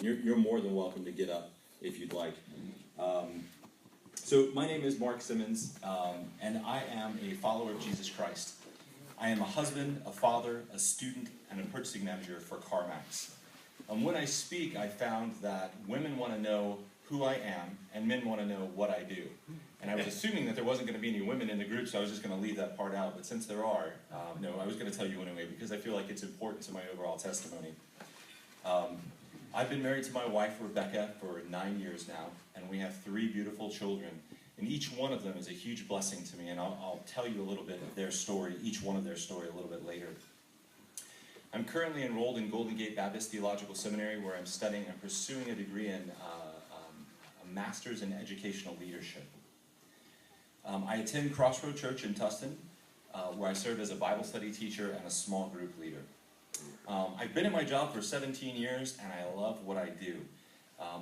You're more than welcome to get up if you'd like. So my name is Mark Simmons, and I am a follower of Jesus Christ. I am a husband, a father, a student, and a purchasing manager for CarMax. When I speak, I found that women want to know who I am, and men want to know what I do. And I was assuming that there wasn't going to be any women in the group, so I was just going to leave that part out. But since there are, no, I was going to tell you anyway, because I feel like it's important to my overall testimony. I've been married to my wife, Rebecca, for 9 years now, and we have 3 beautiful children. And each one of them is a huge blessing to me, and I'll tell you a little bit of their story, each one of their story, a little bit later. I'm currently enrolled in Golden Gate Baptist Theological Seminary, where I'm studying and pursuing a degree in a master's in educational leadership. I attend Crossroad Church in Tustin, where I serve as a Bible study teacher and a small group leader. I've been at my job for 17 years, and I love what I do,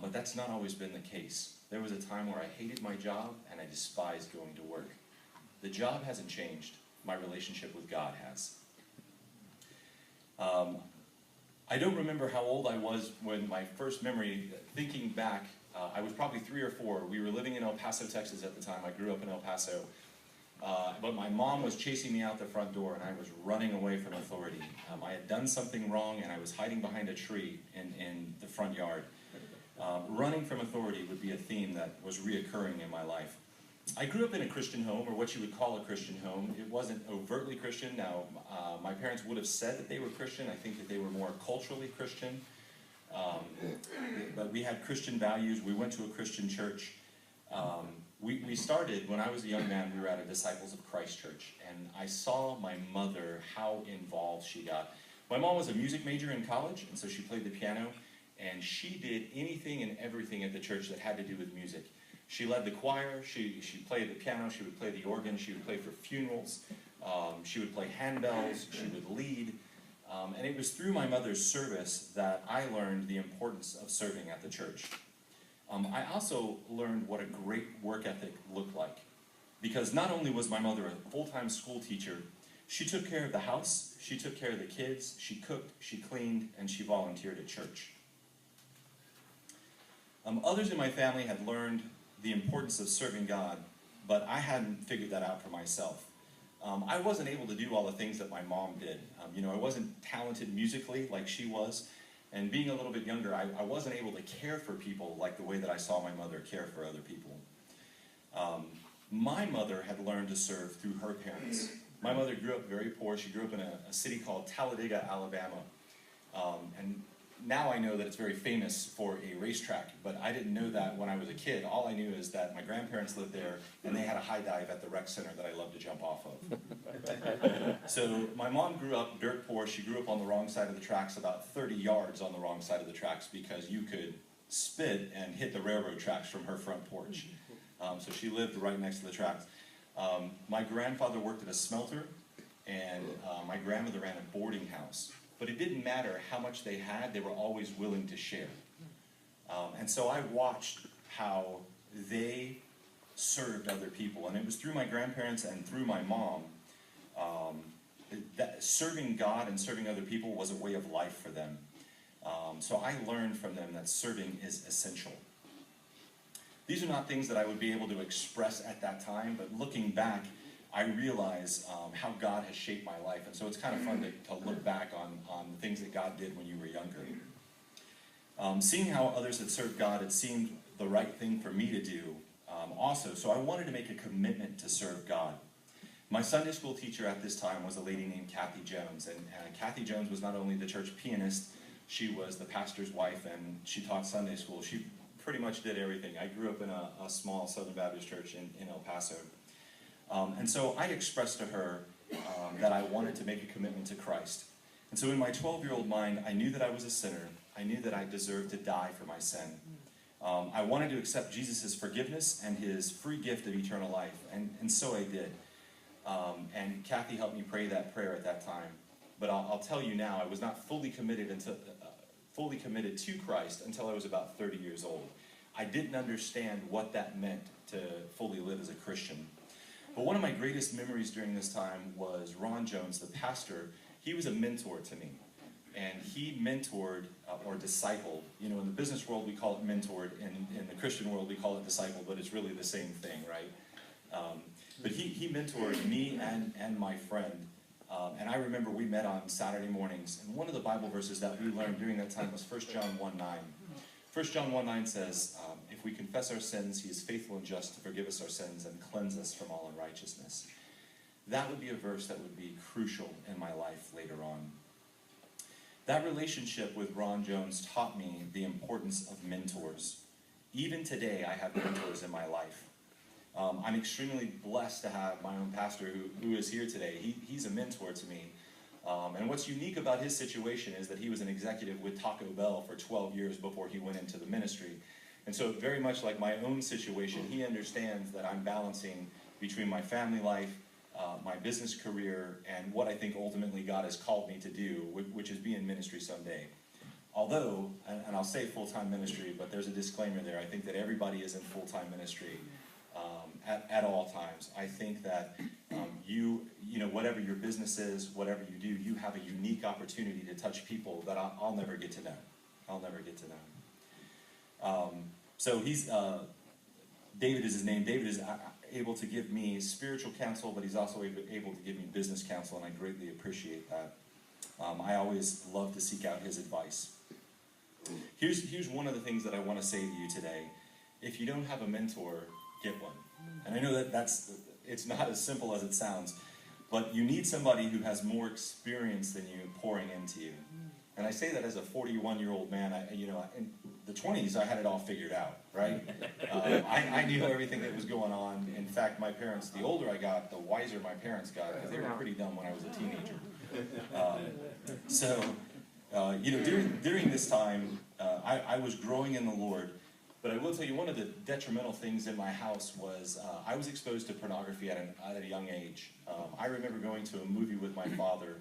but that's not always been the case. There was a time where I hated my job, and I despised going to work. The job hasn't changed. My relationship with God has. I don't remember how old I was when my first memory, thinking back, I was probably 3 or 4. We were living in El Paso, Texas at the time. I grew up in El Paso. But my mom was chasing me out the front door, and I was running away from authority. I had done something wrong, and I was hiding behind a tree in the front yard. Running from authority would be a theme that was reoccurring in my life. I grew up in a Christian home, or what you would call a Christian home. It wasn't overtly Christian. Now, my parents would have said that they were Christian. I think that they were more culturally Christian. But we had Christian values. We went to a Christian church. We started, when I was a young man, we were at a Disciples of Christ church, and I saw my mother, how involved she got. My mom was a music major in college, and so she played the piano, and she did anything and everything at the church that had to do with music. She led the choir, she played the piano, she would play the organ, she would play for funerals, she would play handbells, she would lead. And it was through my mother's service that I learned the importance of serving at the church. I also learned what a great work ethic looked like. Because not only was my mother a full-time school teacher, she took care of the house, she took care of the kids, she cooked, she cleaned, and she volunteered at church. Others in my family had learned the importance of serving God, but I hadn't figured that out for myself. I wasn't able to do all the things that my mom did. I wasn't talented musically like she was, and being a little bit younger, I wasn't able to care for people like the way that I saw my mother care for other people. My mother had learned to serve through her parents. My mother grew up very poor. She grew up in a city called Talladega, Alabama. And now I know that it's very famous for a racetrack, but I didn't know that when I was a kid. All I knew is that my grandparents lived there, and they had a high dive at the rec center that I loved to jump off of. So my mom grew up dirt poor. She grew up on the wrong side of the tracks, about 30 yards on the wrong side of the tracks, because you could spit and hit the railroad tracks from her front porch. So she lived right next to the tracks. My grandfather worked at a smelter, and my grandmother ran a boarding house. But it didn't matter how much they had, they were always willing to share. And so I watched how they served other people. And it was through my grandparents and through my mom that serving God and serving other people was a way of life for them. So I learned from them that serving is essential. These are not things that I would be able to express at that time, but looking back, I realize how God has shaped my life. And so it's kind of fun to look back on the things that God did when you were younger. Seeing how others had served God, it seemed the right thing for me to do also. So I wanted to make a commitment to serve God. My Sunday school teacher at this time was a lady named Kathy Jones. And Kathy Jones was not only the church pianist, she was the pastor's wife, and she taught Sunday school. She pretty much did everything. I grew up in a small Southern Baptist church in El Paso. And so I expressed to her that I wanted to make a commitment to Christ. And so in my 12-year-old mind, I knew that I was a sinner. I knew that I deserved to die for my sin. I wanted to accept Jesus' forgiveness and his free gift of eternal life, and so I did. And Kathy helped me pray that prayer at that time. But I'll tell you now, I was not fully committed to Christ until I was about 30 years old. I didn't understand what that meant to fully live as a Christian. But one of my greatest memories during this time was Ron Jones, the pastor. He was a mentor to me. and he mentored or discipled. You know, in the business world we call it mentored, in the Christian world we call it disciple, but it's really the same thing, right? But he mentored me and my friend. And I remember we met on Saturday mornings, and one of the Bible verses that we learned during that time was 1 John 1:9. 1 John 1:9 says, if we confess our sins, he is faithful and just to forgive us our sins and cleanse us from all unrighteousness. That would be a verse that would be crucial in my life later on. That relationship with Ron Jones taught me the importance of mentors. Even today, I have mentors in my life. I'm extremely blessed to have my own pastor who is here today. He's a mentor to me. And what's unique about his situation is that he was an executive with Taco Bell for 12 years before he went into the ministry. And so very much like my own situation, he understands that I'm balancing between my family life, my business career, and what I think ultimately God has called me to do, which is be in ministry someday. Although, and I'll say full-time ministry, but there's a disclaimer there, I think that everybody is in full-time ministry at all times. I think that you know, whatever your business is, whatever you do, you have a unique opportunity to touch people that I'll never get to know. I'll never get to know. So David is his name. David is able to give me spiritual counsel, but he's also able to give me business counsel, and I greatly appreciate that. I always love to seek out his advice. Here's one of the things that I want to say to you today. If you don't have a mentor, get one. And I know that it's not as simple as it sounds, but you need somebody who has more experience than you pouring into you. And I say that as a 41-year-old man. In the 20s, I had it all figured out, right? I knew everything that was going on. In fact, my parents, the older I got, the wiser my parents got, because they were pretty dumb when I was a teenager. During this time, I was growing in the Lord. But I will tell you, one of the detrimental things in my house was I was exposed to pornography at a young age. I remember going to a movie with my father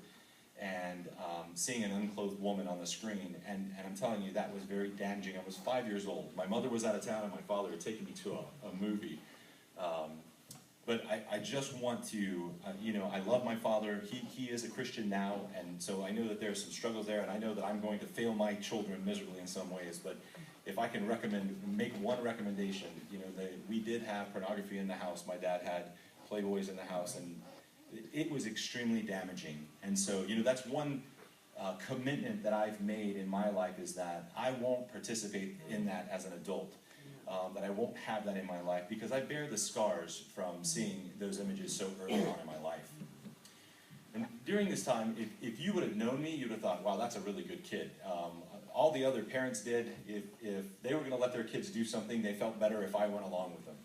and seeing an unclothed woman on the screen, and I'm telling you, that was very damaging. I was 5 years old. My mother was out of town, and my father had taken me to a movie. But I just want to, I love my father. He is a Christian now, and so I know that there's some struggles there, and I know that I'm going to fail my children miserably in some ways, but if I can make one recommendation, we did have pornography in the house. My dad had Playboys in the house, and it was extremely damaging. And so, that's one commitment that I've made in my life, is that I won't participate in that as an adult, that I won't have that in my life, because I bear the scars from seeing those images so early on in my life. And during this time, if you would have known me, you would have thought, wow, that's a really good kid. All the other parents did, if they were going to let their kids do something, they felt better if I went along with them.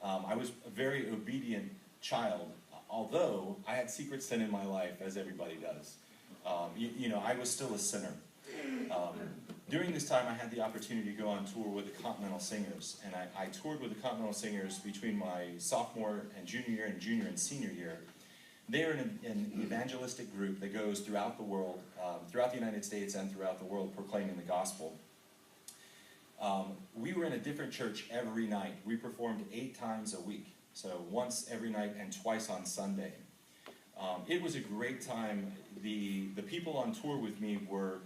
I was a very obedient child, although I had secret sin in my life, as everybody does. I was still a sinner. During this time, I had the opportunity to go on tour with the Continental Singers, and I toured with the Continental Singers between my sophomore and junior year and junior and senior year. They are an evangelistic group that goes throughout the world, throughout the United States and throughout the world, proclaiming the gospel. We were in a different church every night. We performed 8 times a week, so once every night and twice on Sunday. It was a great time. The people on tour with me were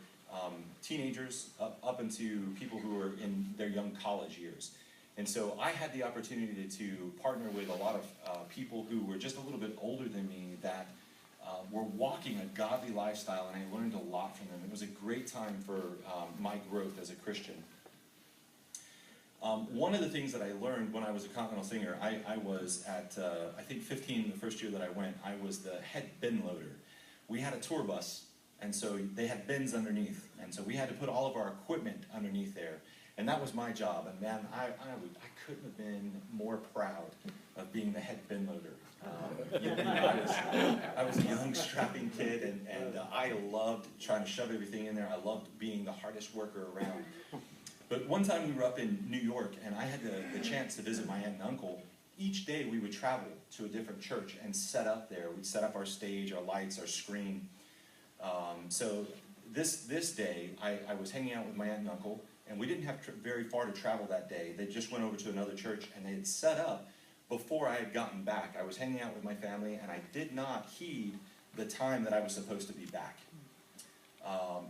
teenagers up into people who were in their young college years. And so I had the opportunity to partner with a lot of people who were just a little bit older than me that were walking a godly lifestyle, and I learned a lot from them. It was a great time for my growth as a Christian. One of the things that I learned when I was a Continental Singer, I was at, I think 15 the first year that I went, I was the head bin loader. We had a tour bus, and so they had bins underneath, and so we had to put all of our equipment underneath there. And that was my job, and man, I couldn't have been more proud of being the head bin loader. I was a young, strapping kid, and I loved trying to shove everything in there. I loved being the hardest worker around. But one time we were up in New York, and I had the chance to visit my aunt and uncle. Each day we would travel to a different church and set up there. We'd set up our stage, our lights, our screen. So this day, I was hanging out with my aunt and uncle, and we didn't have very far to travel that day. They just went over to another church, and they had set up before I had gotten back. I was hanging out with my family, and I did not heed the time that I was supposed to be back.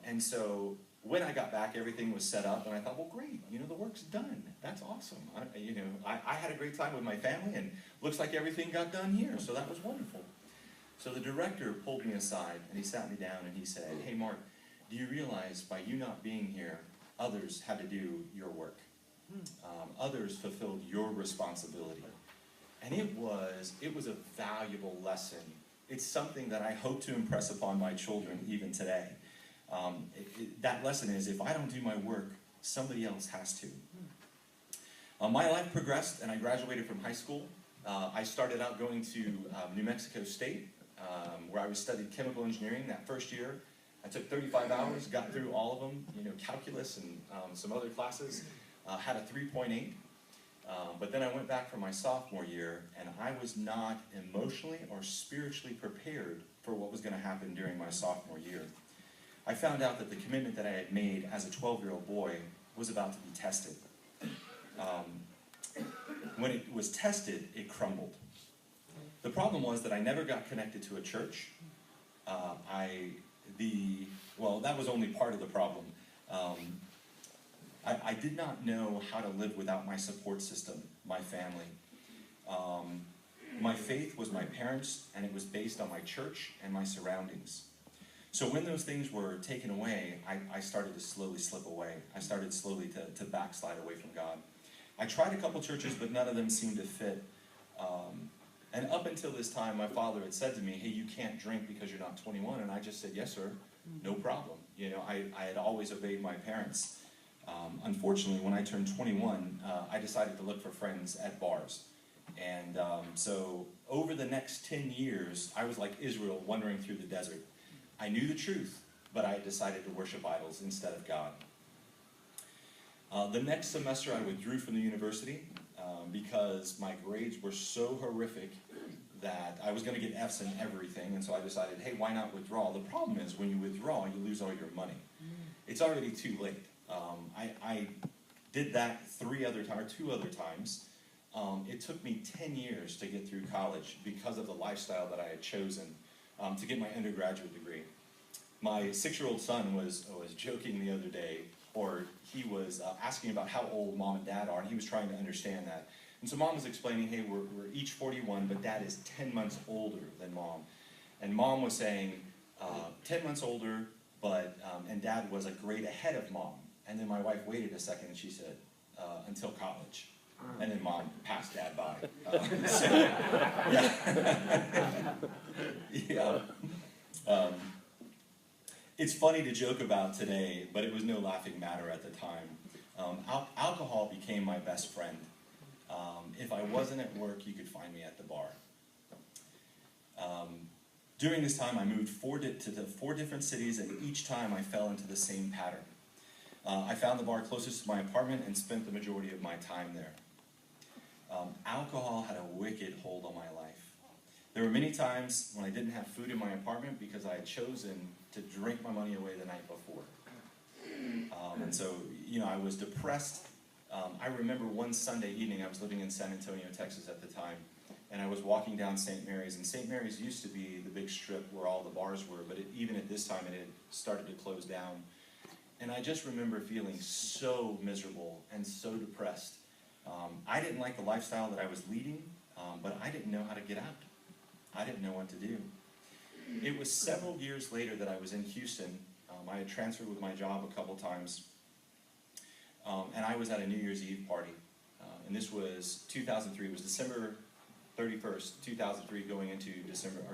And so when I got back, everything was set up, and I thought, well, great, the work's done. That's awesome. I had a great time with my family, and looks like everything got done here, so that was wonderful. So the director pulled me aside, and he sat me down, and he said, hey, Mark, do you realize by you not being here, others had to do your work? Others fulfilled your responsibility. And it was a valuable lesson. It's something that I hope to impress upon my children even today. That lesson is, if I don't do my work, somebody else has to. My life progressed, and I graduated from high school. I started out going to New Mexico State, where I studied chemical engineering that first year. I took 35 hours, got through all of them, calculus and some other classes, had a 3.8. But then I went back for my sophomore year, and I was not emotionally or spiritually prepared for what was going to happen during my sophomore year. I found out that the commitment that I had made as a 12-year-old boy was about to be tested. When it was tested, it crumbled. The problem was that I never got connected to a church. That was only part of the problem. I did not know how to live without my support system, my family. My faith was my parents, and it was based on my church and my surroundings. So when those things were taken away, I started to slowly slip away. I started slowly to backslide away from God. I tried a couple churches, but none of them seemed to fit. And up until this time, my father had said to me, hey, you can't drink because you're not 21. And I just said, yes, sir, no problem. I had always obeyed my parents. Unfortunately, when I turned 21, I decided to look for friends at bars. And so over the next 10 years, I was like Israel wandering through the desert. I knew the truth, but I decided to worship idols instead of God. The next semester, I withdrew from the university because my grades were so horrific that I was going to get Fs in everything, and so I decided, hey, why not withdraw? The problem is, when you withdraw, you lose all your money. It's already too late. I did that two other times. It took me 10 years to get through college because of the lifestyle that I had chosen to get my undergraduate degree. My 6-year-old son was joking the other day, or he was asking about how old mom and dad are, and he was trying to understand that. And so mom was explaining, hey, we're each 41, but dad is 10 months older than mom. And mom was saying, 10 months older, and dad was a grade ahead of mom. And then my wife waited a second, and she said, until college. And then mom passed dad by. It's funny to joke about today, but it was no laughing matter at the time. Alcohol became my best friend. If I wasn't at work, you could find me at the bar. During this time, I moved to 4 different cities, and each time I fell into the same pattern. I found the bar closest to my apartment and spent the majority of my time there. Alcohol had a wicked hold on my life. There were many times when I didn't have food in my apartment because I had chosen to drink my money away the night before. And so, I was depressed. I remember one Sunday evening, I was living in San Antonio, Texas at the time, and I was walking down St. Mary's, and St. Mary's used to be the big strip where all the bars were, but even at this time, it had started to close down. And I just remember feeling so miserable and so depressed. I didn't like the lifestyle that I was leading, but I didn't know how to get out. I didn't know what to do. It was several years later that I was in Houston. I had transferred with my job a couple times, and I was at a New Year's Eve party. And this was 2003. It was December 31st, 2003, going into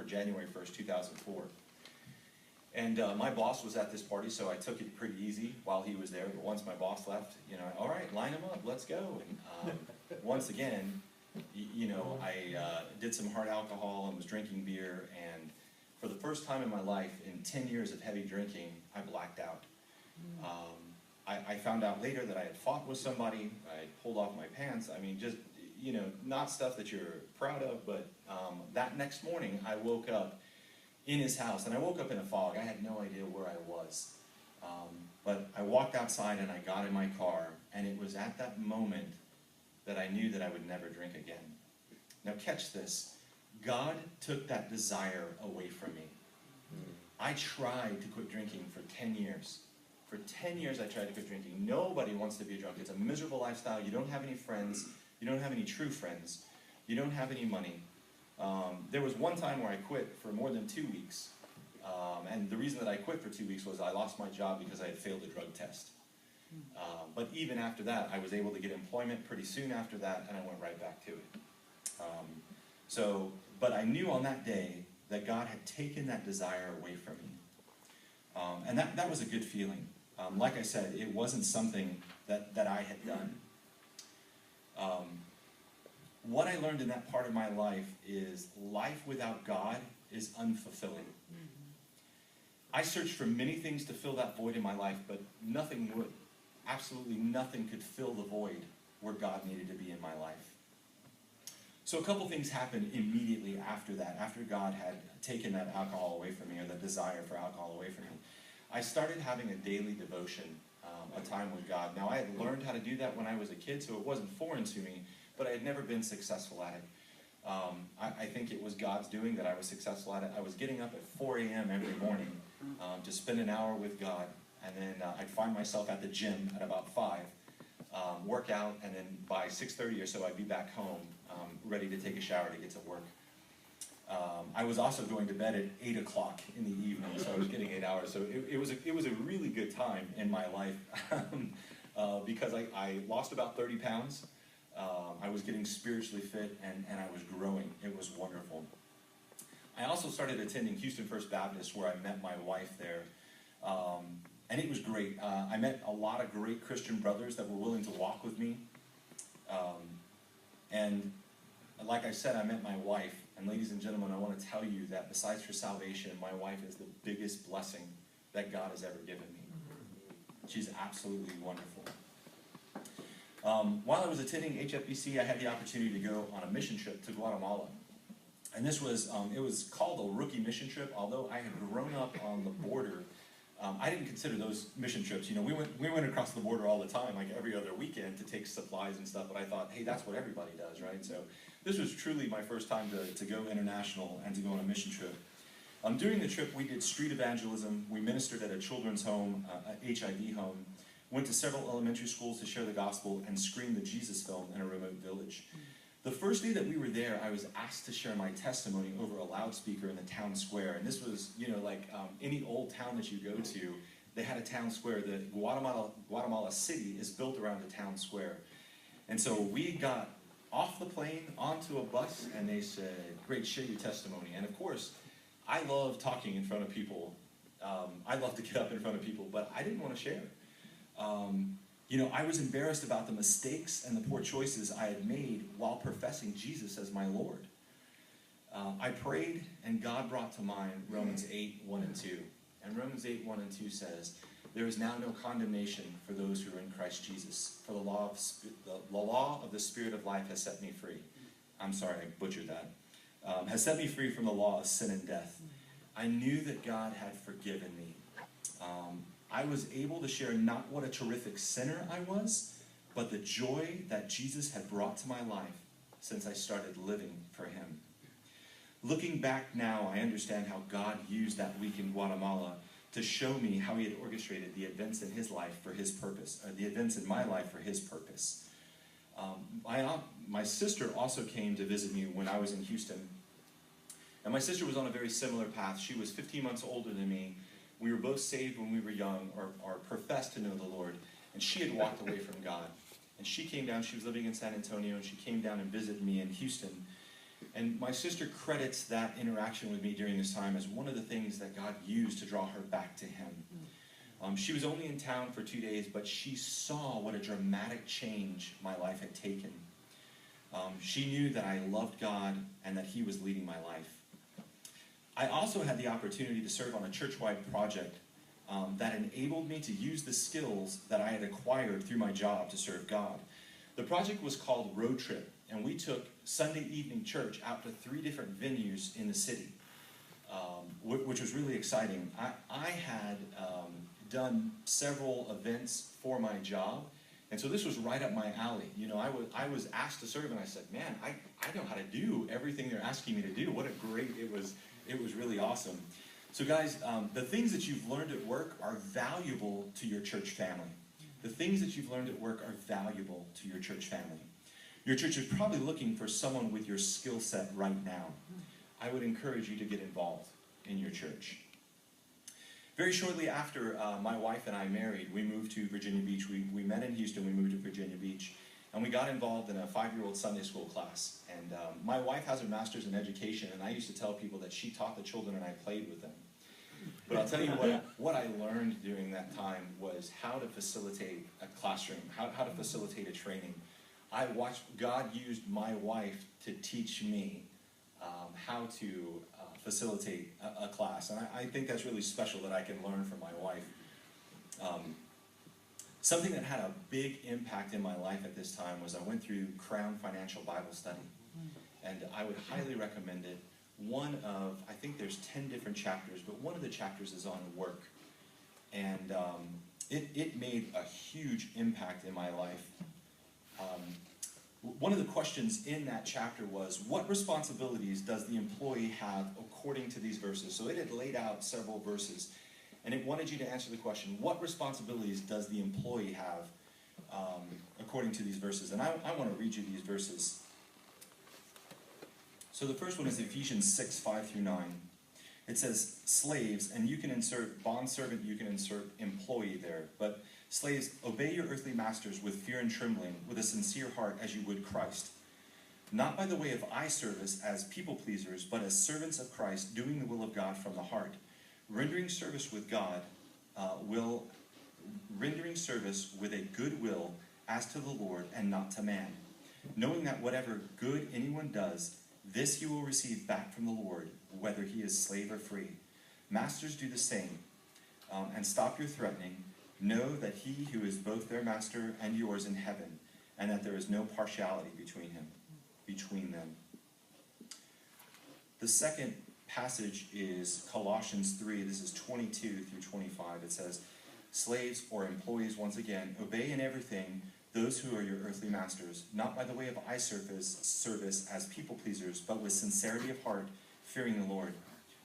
January 1st, 2004. And my boss was at this party, so I took it pretty easy while he was there. But once my boss left, all right, line them up, let's go. And once again, I did some hard alcohol and was drinking beer. And for the first time in my life, in 10 years of heavy drinking, I blacked out. I found out later that I had fought with somebody. I had pulled off my pants. I mean, just, not stuff that you're proud of. But that next morning, I woke up in his house, and I woke up in a fog. I had no idea where I was. But I walked outside and I got in my car, and it was at that moment that I knew that I would never drink again. Now catch this. God took that desire away from me. I tried to quit drinking for 10 years. For 10 years I tried to quit drinking. Nobody wants to be a drunk. It's a miserable lifestyle. You don't have any friends. You don't have any true friends. You don't have any money. There was one time where I quit for more than 2 weeks. And the reason that I quit for 2 weeks was I lost my job because I had failed a drug test. But even after that, I was able to get employment pretty soon after that, and I went right back to it. But I knew on that day that God had taken that desire away from me. And that was a good feeling. Like I said, it wasn't something that I had done. What I learned in that part of my life is life without God is unfulfilling. I searched for many things to fill that void in my life, but nothing would. Absolutely nothing could fill the void where God needed to be in my life. So a couple things happened immediately after that, after God had taken that alcohol away from me, or the desire for alcohol away from me. I started having a daily devotion, a time with God. Now, I had learned how to do that when I was a kid, so it wasn't foreign to me, but I had never been successful at it. I think it was God's doing that I was successful at it. I was getting up at 4 a.m. every morning to spend an hour with God, and then I'd find myself at the gym at about 5, work out, and then by 6:30 or so I'd be back home, ready to take a shower to get to work. I was also going to bed at 8 o'clock in the evening, so I was getting 8 hours. So it was a really good time in my life because I lost about 30 pounds. I was getting spiritually fit, and I was growing. It was wonderful. I also started attending Houston First Baptist, where I met my wife there. And it was great. I met a lot of great Christian brothers that were willing to walk with me. And like I said, I met my wife. And ladies and gentlemen, I want to tell you that besides for salvation, my wife is the biggest blessing that God has ever given me. She's absolutely wonderful. While I was attending HFBC, I had the opportunity to go on a mission trip to Guatemala. And this was, it was called a rookie mission trip, although I had grown up on the border. I didn't consider those mission trips. You know, we went across the border all the time, like every other weekend, to take supplies and stuff, but I thought, hey, that's what everybody does, right? So this was truly my first time to go international and to go on a mission trip. During the trip, we did street evangelism. We ministered at a children's home, an HIV home, went to several elementary schools to share the gospel, and screened the Jesus film in a remote village. The first day that we were there, I was asked to share my testimony over a loudspeaker in the town square. And this was, you know, like any old town that you go to, they had a town square. The Guatemala City is built around a town square. And so we got off the plane, onto a bus, and they said, great, share your testimony. And of course, I love talking in front of people. I love to get up in front of people, but I didn't want to share. You know, I was embarrassed about the mistakes and the poor choices I had made while professing Jesus as my Lord. I prayed, and God brought to mind Romans 8, 1 and 2. And Romans 8, 1 and 2 says, there is now no condemnation for those who are in Christ Jesus. For the law of the Spirit of life has set me free. I'm sorry, I butchered that. Has set me free from the law of sin and death. I knew that God had forgiven me. I was able to share not what a terrific sinner I was, but the joy that Jesus had brought to my life since I started living for him. Looking back now, I understand how God used that week in Guatemala to show me how he had orchestrated the events in his life for his purpose, or the events in my life for his purpose. My sister also came to visit me when I was in Houston. And my sister was on a very similar path. She was 15 months older than me. We were both saved when we were young, or professed to know the Lord. And she had walked away from God. And she came down, she was living in San Antonio, and she came down and visited me in Houston. And my sister credits that interaction with me during this time as one of the things that God used to draw her back to him. She was only in town for 2 days, but she saw what a dramatic change my life had taken. She knew that I loved God and that he was leading my life. I also had the opportunity to serve on a church-wide project that enabled me to use the skills that I had acquired through my job to serve God. The project was called Road Trip, and we took Sunday evening church out to 3 different venues in the city, which was really exciting. I had done several events for my job, and so this was right up my alley. You know, I was asked to serve, and I said, man, I know how to do everything they're asking me to do. What a great, it was really awesome. So guys, the things that you've learned at work are valuable to your church family. The things that you've learned at work are valuable to your church family. Your church is probably looking for someone with your skill set right now. I would encourage you to get involved in your church. Very shortly after my wife and I married, we moved to Virginia Beach. We met in Houston, we moved to Virginia Beach, and we got involved in a 5-year-old Sunday school class. And my wife has her master's in education, and I used to tell people that she taught the children and I played with them. But I'll tell you what I learned during that time was how to facilitate a classroom, how to facilitate a training. I watched God used my wife to teach me how to facilitate a class. And I think that's really special that I can learn from my wife. Something that had a big impact in my life at this time was I went through Crown Financial Bible Study. And I would highly recommend it. One of, I think there's 10 different chapters, but one of the chapters is on work. And it made a huge impact in my life. One of the questions in that chapter was, what responsibilities does the employee have according to these verses? So it had laid out several verses, and it wanted you to answer the question, what responsibilities does the employee have according to these verses? And I want to read you these verses. So the first one is Ephesians 6, 5 through 9. It says, slaves, and you can insert bondservant, you can insert employee there, but slaves, obey your earthly masters with fear and trembling, with a sincere heart as you would Christ. Not by the way of eye service as people pleasers, but as servants of Christ, doing the will of God from the heart, rendering service with God, rendering service with a good will as to the Lord and not to man, knowing that whatever good anyone does, this he will receive back from the Lord, whether he is slave or free. Masters, do the same, and stop your threatening. Know that he who is both their master and yours in heaven, and that there is no partiality between them. The second passage is Colossians 3. This is 22 through 25. It says, slaves or employees, once again, obey in everything those who are your earthly masters, not by the way of eye service as people pleasers, but with sincerity of heart, fearing the Lord.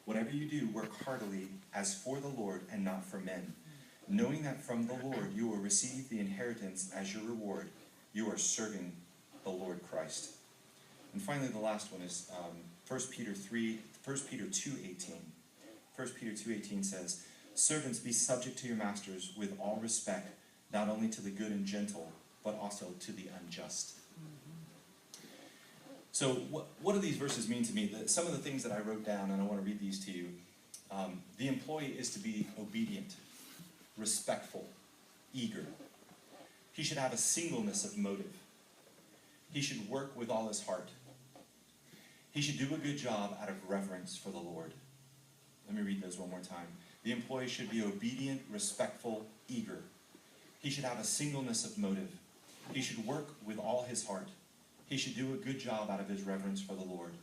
Whatever you do, work heartily as for the Lord and not for men, knowing that from the Lord you will receive the inheritance as your reward. You are serving the Lord Christ. And finally, the last one is 1 Peter 2:18. 1 Peter 2:18 says, servants, be subject to your masters with all respect, not only to the good and gentle, but also to the unjust. So what do these verses mean to me? Some of the things that I wrote down, and I want to read these to you. The employee is to be obedient, respectful, eager. He should have a singleness of motive. He should work with all his heart. He should do a good job out of reverence for the Lord. Let me read those one more time. The employee should be obedient, respectful, eager. He should have a singleness of motive. He should work with all his heart. He should do a good job out of his reverence for the Lord.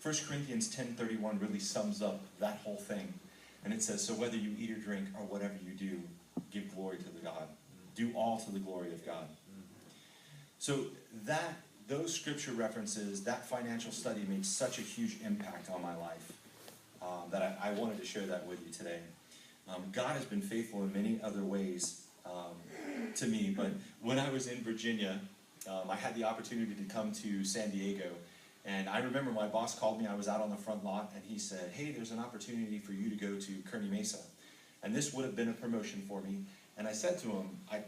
1 Corinthians 10:31 really sums up that whole thing. And it says, so whether you eat or drink or whatever you do, give glory to the God. Do all to the glory of God. So those scripture references, that financial study made such a huge impact on my life that I wanted to share that with you today. God has been faithful in many other ways to me, but when I was in Virginia, I had the opportunity to come to San Diego, and I remember my boss called me. I was out on the front lot, and he said, hey, there's an opportunity for you to go to Kearney Mesa, and this would have been a promotion for me. And I said to him, I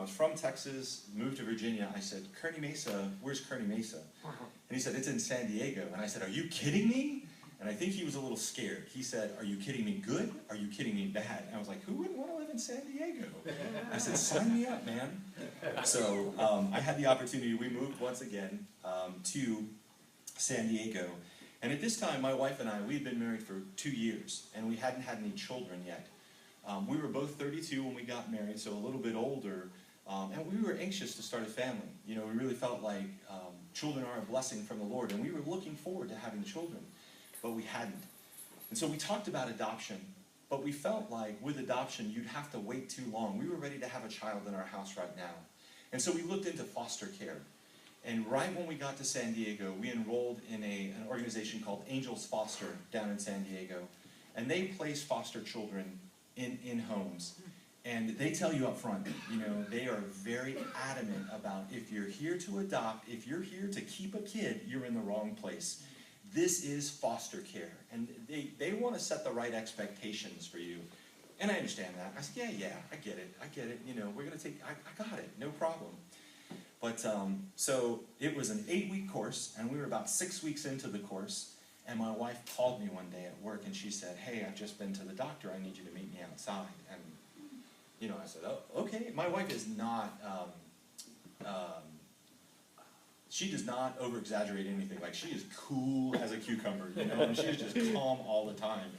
was from Texas, moved to Virginia. I said, Kearney Mesa, where's Kearney Mesa? And he said, it's in San Diego. And I said, are you kidding me? And I think he was a little scared. He said, are you kidding me good? Are you kidding me bad? And I was like, who wouldn't want to live in San Diego? I said, sign me up, man. So I had the opportunity. We moved once again to San Diego. And at this time, my wife and I, we had been married for 2 years, and we hadn't had any children yet. We were both 32 when we got married, so a little bit older, and we were anxious to start a family. We really felt like children are a blessing from the Lord, and we were looking forward to having children, but we hadn't. And so we talked about adoption, but we felt like with adoption, you'd have to wait too long. We were ready to have a child in our house right now. And so we looked into foster care. And right when we got to San Diego, we enrolled in an organization called Angels Foster down in San Diego. And they place foster children in homes. And they tell you up front, you know, they are very adamant about if you're here to adopt, if you're here to keep a kid, you're in the wrong place. This is foster care. And they want to set the right expectations for you. And I understand that. I said, yeah, I get it. You know, we're going to take, I got it, no problem. But, so it was an 8-week course, and we were about 6 weeks into the course, and my wife called me one day at work, and she said, hey, I've just been to the doctor, I need you to meet me outside. And, you know, I said, oh, okay. My wife is not, she does not over-exaggerate anything. Like, she is cool as a cucumber, you know, and she's just calm all the time.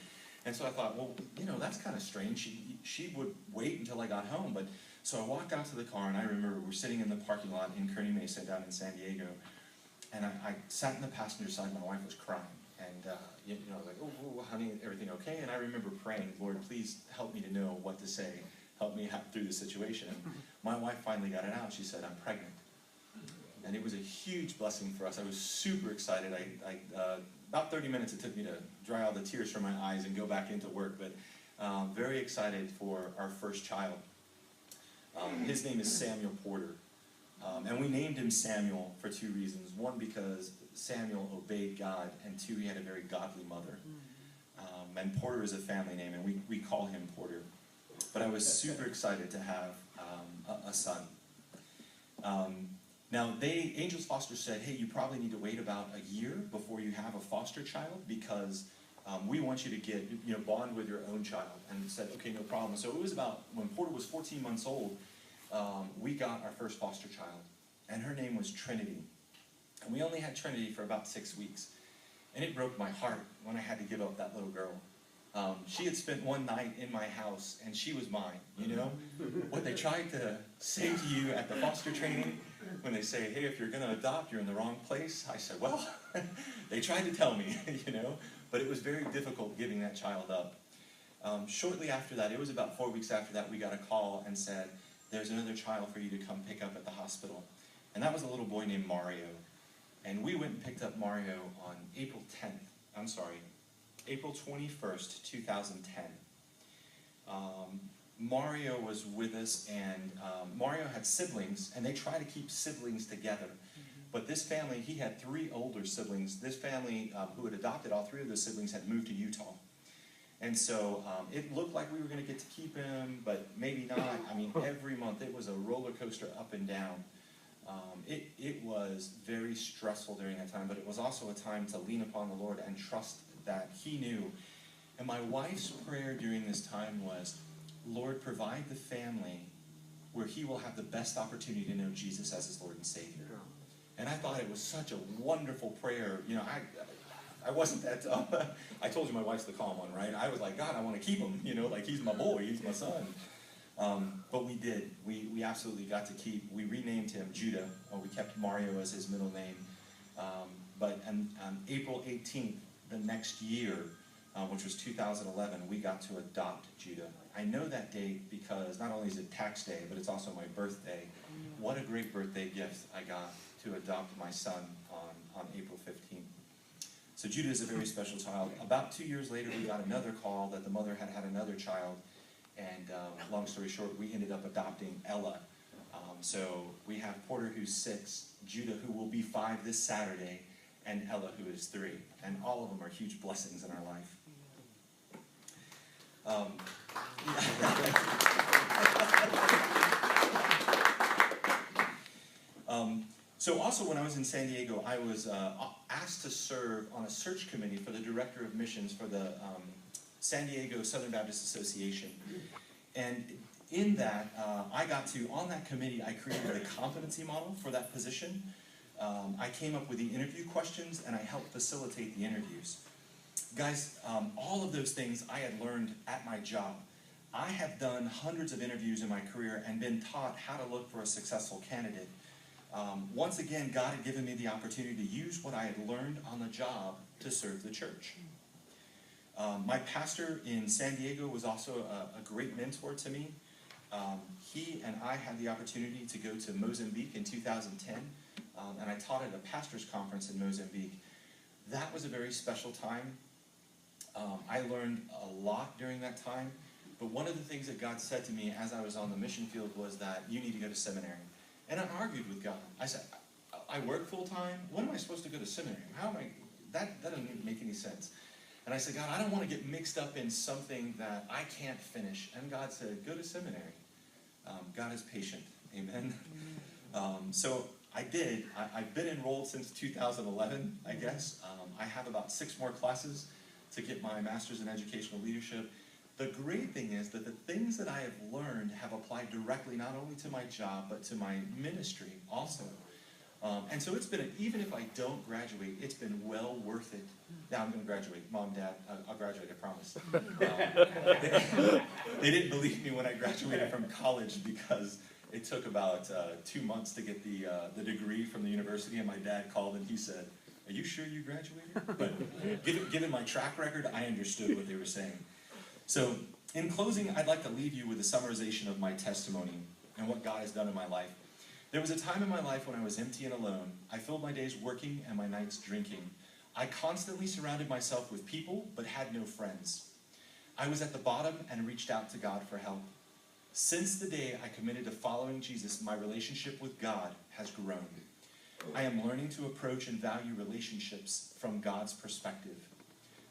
And so I thought, well, you know, that's kind of strange. She would wait until I got home. But so I walked out to the car, and I remember we're sitting in the parking lot in Kearny Mesa down in San Diego, and I sat in the passenger side. My wife was crying, and you know, like, oh, honey, everything okay? And I remember praying, Lord, please help me to know what to say. Help me through the situation. And my wife finally got it out. She said, I'm pregnant. And it was a huge blessing for us. I was super excited. About 30 minutes it took me to dry all the tears from my eyes and go back into work, but very excited for our first child. His name is Samuel Porter. And we named him Samuel for 2 reasons. One, because Samuel obeyed God, and 2, he had a very godly mother. And Porter is a family name, and we call him Porter. But I was super excited to have a son. Now, Angels Foster said, hey, you probably need to wait about a year before you have a foster child, because we want you to get, you know, bond with your own child. And said, okay, no problem. So it was about, when Porter was 14 months old, we got our first foster child. And her name was Trinity. And we only had Trinity for about 6 weeks. And it broke my heart when I had to give up that little girl. She had spent one night in my house, and she was mine, you know? What they tried to say to you at the foster training, when they say, hey, if you're going to adopt, you're in the wrong place, I said, well, they tried to tell me, you know? But it was very difficult giving that child up. Shortly after that, it was about 4 weeks after that, we got a call and said, there's another child for you to come pick up at the hospital. And that was a little boy named Mario. And we went and picked up Mario on April 21st, 2010. Mario was with us, and Mario had siblings, and they try to keep siblings together. But this family, he had 3 older siblings. This family who had adopted all 3 of those siblings had moved to Utah. And so it looked like we were going to get to keep him, but maybe not. I mean, every month it was a roller coaster up and down. It was very stressful during that time, but it was also a time to lean upon the Lord and trust that He knew. And my wife's prayer during this time was, Lord, provide the family where he will have the best opportunity to know Jesus as his Lord and Savior. And I thought it was such a wonderful prayer. You know, I wasn't that, I told you my wife's the calm one, right? I was like, God, I want to keep him, you know, like he's my boy, he's my son. But we did. We absolutely got to keep, we renamed him Judah, or we kept Mario as his middle name. But on April 18th, the next year, which was 2011, we got to adopt Judah. I know that date because not only is it tax day, but it's also my birthday. What a great birthday gift I got to adopt my son on April 15th. So Judah is a very special child. About 2 years later, we got another call that the mother had had another child. And long story short, we ended up adopting Ella. So we have Porter, who's 6, Judah, who will be 5 this Saturday, and Ella, who is 3. And all of them are huge blessings in our life. So also when I was in San Diego, I was asked to serve on a search committee for the Director of Missions for the San Diego Southern Baptist Association. And in that, I got to, on that committee, I created a competency model for that position. I came up with the interview questions, and I helped facilitate the interviews. Guys, all of those things I had learned at my job. I have done hundreds of interviews in my career and been taught how to look for a successful candidate. Once again, God had given me the opportunity to use what I had learned on the job to serve the church. My pastor in San Diego was also a great mentor to me. He and I had the opportunity to go to Mozambique in 2010, and I taught at a pastor's conference in Mozambique. That was a very special time. I learned a lot during that time, but one of the things that God said to me as I was on the mission field was that you need to go to seminary. And I argued with God. I said, I work full time. When am I supposed to go to seminary? How am I? That doesn't make any sense. And I said, God, I don't want to get mixed up in something that I can't finish. And God said, go to seminary. God is patient. Amen. So I did. I've been enrolled since 2011, I guess. I have about 6 more classes to get my master's in educational leadership. The great thing is that the things that I have learned have applied directly not only to my job, but to my ministry also. And so it's been, even if I don't graduate, it's been well worth it. Now I'm going to graduate. Mom, Dad, I'll graduate, I promise. They didn't believe me when I graduated from college because it took about 2 months to get the degree from the university, and my dad called and he said, are you sure you graduated? But given my track record, I understood what they were saying. So in closing, I'd like to leave you with a summarization of my testimony and what God has done in my life. There was a time in my life when I was empty and alone. I filled my days working and my nights drinking. I constantly surrounded myself with people, but had no friends. I was at the bottom and reached out to God for help. Since the day I committed to following Jesus, my relationship with God has grown. I am learning to approach and value relationships from God's perspective.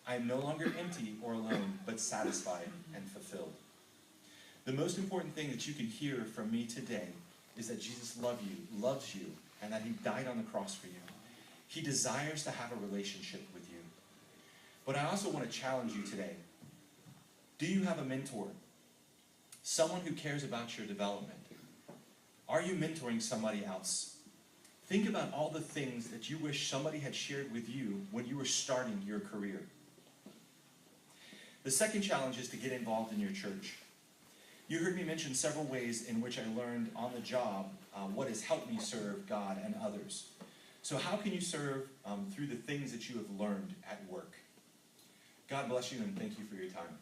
I am no longer empty or alone, but satisfied and fulfilled. The most important thing that you can hear from me today is that Jesus loves you, and that he died on the cross for you. He desires to have a relationship with you. But I also want to challenge you today. Do you have a mentor? Someone who cares about your development? Are you mentoring somebody else? Think about all the things that you wish somebody had shared with you when you were starting your career. The second challenge is to get involved in your church. You heard me mention several ways in which I learned on the job what has helped me serve God and others. So how can you serve through the things that you have learned at work? God bless you and thank you for your time.